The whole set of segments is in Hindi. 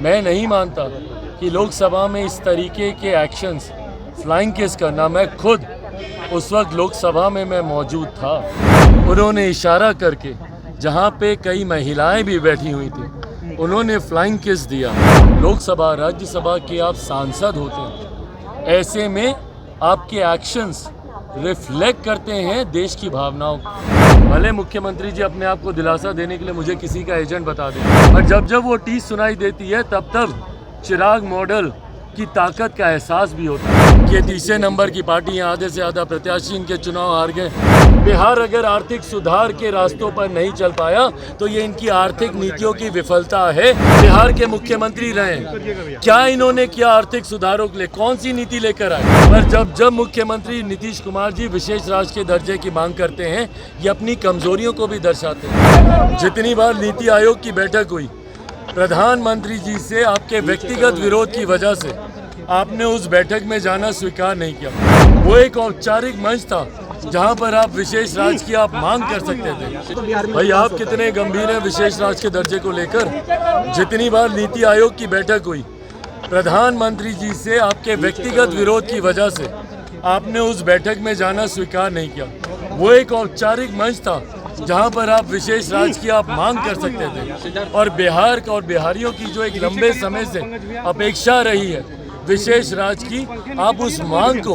मैं नहीं मानता कि लोकसभा में इस तरीके के एक्शंस, फ्लाइंग किस करना, मैं खुद उस वक्त लोकसभा में मैं मौजूद था। उन्होंने इशारा करके, जहां पे कई महिलाएं भी बैठी हुई थी, उन्होंने फ्लाइंग किस दिया। लोकसभा राज्यसभा के आप सांसद होते हैं, ऐसे में आपके एक्शंस रिफ्लेक्ट करते हैं देश की भावनाओं को। भले मुख्यमंत्री जी अपने आप को दिलासा देने के लिए मुझे किसी का एजेंट बता दें, और जब जब वो टीस सुनाई देती है तब चिराग मॉडल की ताकत का एहसास भी होता है कि तीसरे नंबर की पार्टी यहाँ आधे से ज़्यादा प्रत्याशी इनके चुनाव हार गए। बिहार अगर आर्थिक सुधार के रास्तों पर नहीं चल पाया तो ये इनकी आर्थिक नीतियों की विफलता है। बिहार के मुख्यमंत्री रहे, क्या इन्होंने किया आर्थिक सुधारों के लिए, कौन सी नीति लेकर आए? पर जब जब मुख्यमंत्री नीतीश कुमार जी विशेष राज्य के दर्जे की मांग करते हैं, ये अपनी कमजोरियों को भी दर्शाते हैं। जितनी बार नीति आयोग की बैठक हुई, प्रधानमंत्री जी से आपके व्यक्तिगत विरोध की वजह से आपने उस बैठक में जाना स्वीकार नहीं किया। वो एक औपचारिक मंच था जहां पर आप विशेष राज्य की आप मांग कर सकते थे। भाई आप कितने गंभीर हैं विशेष राज्य के दर्जे को लेकर? जितनी बार नीति आयोग की बैठक हुई, प्रधानमंत्री जी से आपके व्यक्तिगत विरोध की वजह से आपने उस बैठक में जाना स्वीकार नहीं किया। वो एक औपचारिक मंच था जहां पर आप विशेष राज्य की आप मांग कर सकते थे, और बिहार और बिहारियों की जो एक लंबे समय से अपेक्षा रही है विशेष राज्य की, आप उस मांग को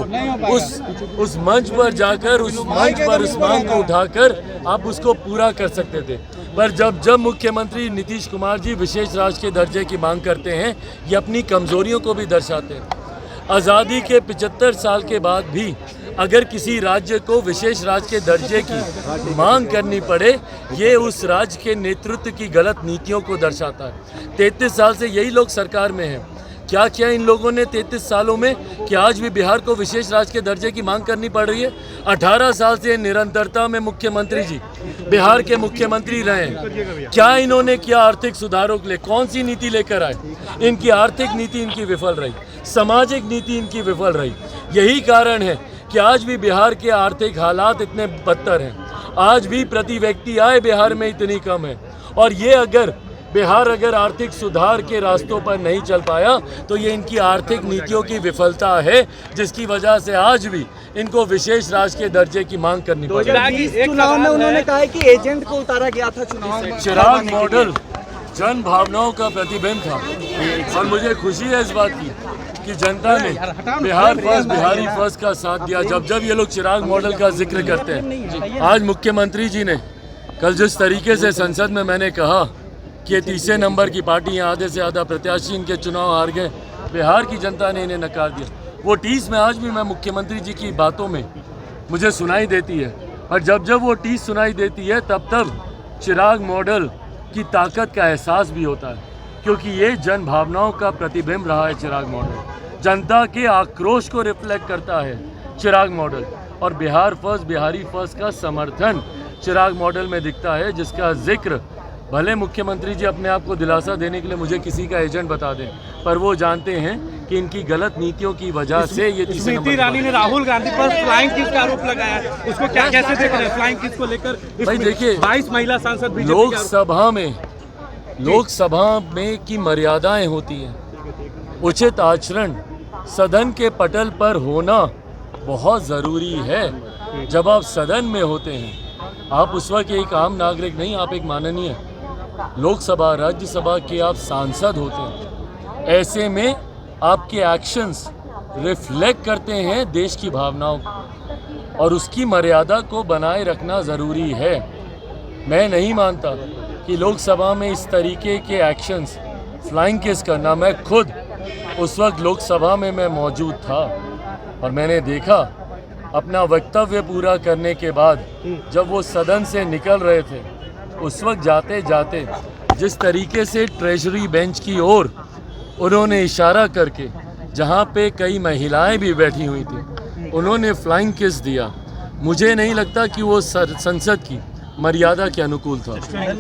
उस मंच पर जाकर उस मांग को उठाकर आप उसको पूरा कर सकते थे। पर जब जब मुख्यमंत्री नीतीश कुमार जी विशेष राज्य के दर्जे की मांग करते हैं, ये अपनी कमजोरियों को भी दर्शाते हैं। आज़ादी के 75 साल के बाद भी अगर किसी राज्य को विशेष राज्य के दर्जे की मांग करनी पड़े, ये उस राज्य के नेतृत्व की गलत नीतियों को दर्शाता है। 33 साल से यही लोग सरकार में हैं। क्या किया इन लोगों ने 33 सालों में कि आज भी बिहार को विशेष राज्य के दर्जे की मांग करनी पड़ रही है? 18 साल से निरंतरता में मुख्यमंत्री जी बिहार के मुख्यमंत्री रहे, क्या इन्होंने किया आर्थिक सुधारों के लिए, कौन सी नीति लेकर आए? इनकी आर्थिक नीति इनकी विफल रही, सामाजिक नीति इनकी विफल रही। यही कारण है कि आज भी बिहार के आर्थिक हालात इतने बदतर हैं। आज भी प्रति व्यक्ति आय बिहार में इतनी कम है, और ये अगर बिहार आर्थिक सुधार के रास्तों पर नहीं चल पाया तो ये इनकी आर्थिक नीतियों की विफलता है, जिसकी वजह से आज भी इनको विशेष राज्य के दर्जे की मांग करनी पड़ी। चुनाव में उन्होंने कहा है कि एजेंट को उतारा गया था चुनाव में। चिराग मॉडल जन भावनाओं का प्रतिबिंब था, और मुझे खुशी है इस बात की कि जनता ने बिहार फर्स्ट, बिहारी फर्स्ट का साथ दिया। जब जब ये लोग चिराग मॉडल का जिक्र करते हैं, आज मुख्यमंत्री जी ने कल जिस तरीके से संसद में मैंने कहा कि तीसरे नंबर की पार्टी यहाँ आधे से ज़्यादा प्रत्याशी इनके चुनाव हार गए, बिहार की जनता ने इन्हें नकार दिया। वो टीस में आज भी मैं मुख्यमंत्री जी की बातों में मुझे सुनाई देती है, और जब जब वो टीस सुनाई देती है तब चिराग मॉडल की ताकत का एहसास भी होता है, क्योंकि ये जन भावनाओं का प्रतिबिंब रहा है। चिराग मॉडल जनता के आक्रोश को रिफ्लेक्ट करता है चिराग मॉडल, और बिहार फर्स्ट, बिहारी फर्स्ट का समर्थन चिराग मॉडल में दिखता है, जिसका जिक्र भले मुख्यमंत्री जी अपने आप को दिलासा देने के लिए मुझे किसी का एजेंट बता दें, पर वो जानते हैं कि इनकी गलत नीतियों की वजह से ये तीसरे नंबर। स्मृति ईरानी ने राहुल गांधी पर फ्लाइंग किस का आरोप लगाया, उसको क्या कैसे देख रहे हैं फ्लाइंग किस को लेकर? भाई देखिए, 22 महिला सांसद बीजेपी लोकसभा में की मर्यादाएं होती हैं। उचित आचरण सदन के पटल पर होना बहुत ज़रूरी है। जब आप सदन में होते हैं, आप उस वक्त एक आम नागरिक नहीं, आप एक माननीय लोकसभा राज्यसभा के आप सांसद होते हैं। ऐसे में आपके एक्शंस रिफ्लेक्ट करते हैं देश की भावनाओं को, और उसकी मर्यादा को बनाए रखना ज़रूरी है। मैं नहीं मानता कि लोकसभा में इस तरीके के एक्शंस, फ्लाइंग किस करना, मैं खुद उस वक्त लोकसभा में मैं मौजूद था, और मैंने देखा अपना वक्तव्य पूरा करने के बाद जब वो सदन से निकल रहे थे, उस वक्त जाते जाते जिस तरीके से ट्रेजरी बेंच की ओर उन्होंने इशारा करके, जहां पे कई महिलाएं भी बैठी हुई थी, उन्होंने फ्लाइंग किस दिया, मुझे नहीं लगता कि वो संसद की मर्यादा के अनुकूल था।